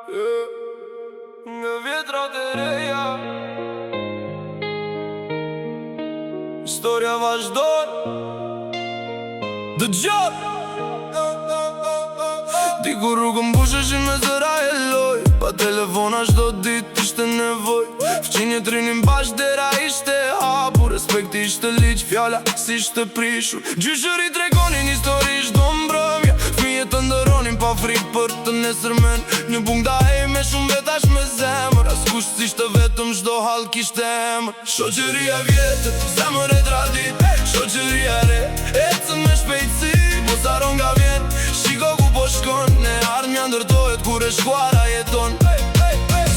Nga vjetrat e reja Historia vazhdon Dëgjot Diku rrugën busheshin me zëra e loj Pa telefona shdo dit ishte nevoj Fqinje trinin bash dera ishte hapur Respekti ishte liq fjalla si ishte prishur Gjyshëri tregonin histori shdo mbrëmja Fije të ndëronin pa frik për të nesërmen Një bung da e me shumë vetash me zemër As kusht s'ishte vetëm shdo hal kishte emër Shoqëria vjetër, zemër e tradit Shoqëria re, ecën me shpejtësi Mos haron nga vjen, shiko ku po shkon Ne ardhmja ndërtohet kur e shkuara jeton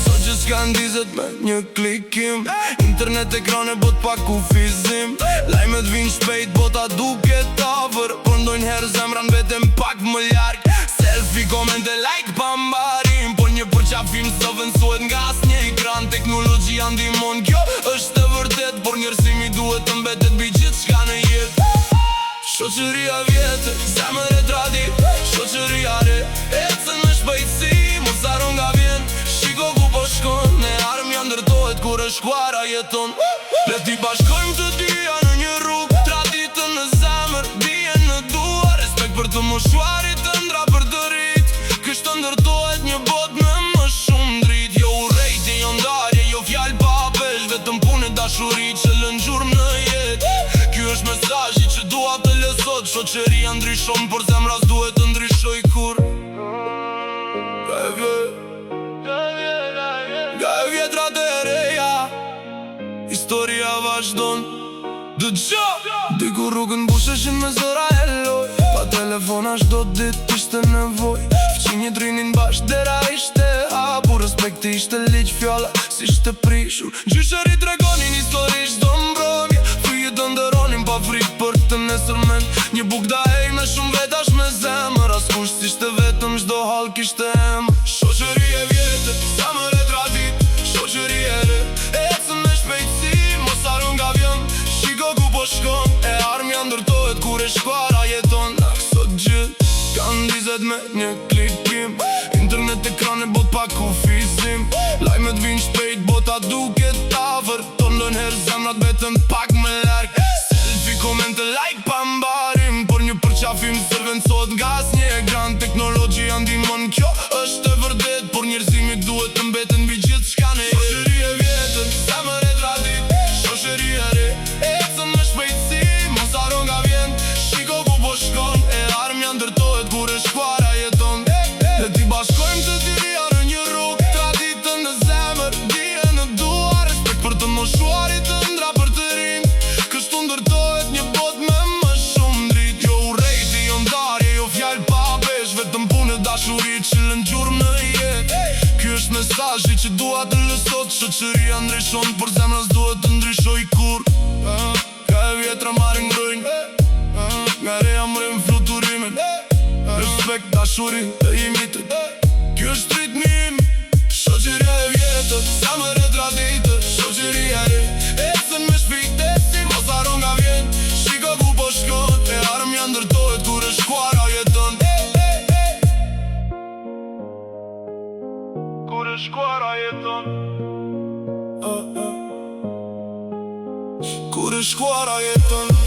Sot që s'ka ndizet me një klikim Internet ekrane bot pa kufizim Lajmet vin shpejt bota duket afër Por ndojnë herë zemran vetem pak më larg Selfie, komente, like, pambarim Por një përqafim së vënsuet nga s'një ekran Teknologjia ndihmon, kjo është e vërtet Por njërsimi duhet të mbetet bi gjithë shka në jet Shoqëria vjetër, zemër e tradit Shoqëria re, ecën me shpejtësi Mos haron nga vjen, shiko ku po shkon Ne armja ndërtohet kur e shkuara jeton Le t'i bashkojmë të dyja në një rrug Traditën në zemër, dijen në dua Respekt për të moshuarit të ndra për të rit Kështë ndërtohet një bot me më shumë drit Jo urrejtje, jo ndarje, jo fjall pa pesh Vetëm punë e dashuri që lën gjurmë në jet Ky është mesazhi që dua të lësot Shoqëria ndryshon, por zemra s'duhet të ndryshoj kur Nga e vjetrat e reja Historia vazhdon Dëgjo Diku rrugën busheshin me zëra e loj Pa telefona shdo dit ishte nevoj Fqinje trinin bash dera ishte hapur Respekti ishte liq fjalla si ishte prishur Gjyshëri tregonin histori shdo mbrëmje Fije të ndëronin pa frik për të nesërmen Një buk da ej me shumë vetash me zemër As kusht s'ishte vetëm shdo hal kishte emër Shoqëri e vjetër, zemër e tradit Shoqëri e re, ecën me shpejtësi Mos haron nga vjen, shiko ku po shkon E armja ndërtohet kur e shkuara jeton Sot gjithë kanë ndizet me një klikim Internet ekrane bot pa kufizim Lajmet vin shpejt bota duket afër Ton lën herë zemrat betën pak më larg Selfie, komente, like, pambarim Por një përqafim sërvencohet nga s'një ekran Teknologjia ndihmon, kjo është e vërdet Por njerëzimi duhet të mbeten mbi gjithë shka në jet Shoqëri e vjetër, zemër e tradit Shoqëri e re, ecën me shpejtësi Mos haron nga vjen, shiko ku po shkon E armja ndërtohet kur e shkuara jeton Le t'i bashkojmë të dyja në një rrug Traditën në zemër, dijen në dua Respekt për të moshuarit të ndra për të rinj Kështu ndërtohet një bot me më shumë drit Jo urrejtje, jo ndarje, jo fjall pa pesh Vetëm punë e dashuri që lën gjurmë në jet Ky është mesazhi që dua të lësot Shoqëria ndryshon, por zemra s'duhet të ndryshoj kur Ka e vjetra marrin ngrojnë Nga reja mrem fluturimin Respekt, dashuri e imitet Ky është ritmi im Shoqëria e vjetër, zemër e traditër Shoqëria e ecën me shpejtësi Mos haron nga vjen, shiko ku po shkon E armja ndërtohet kur e shkuara jeton Kur e shkuara jeton Kur e shkuara jeton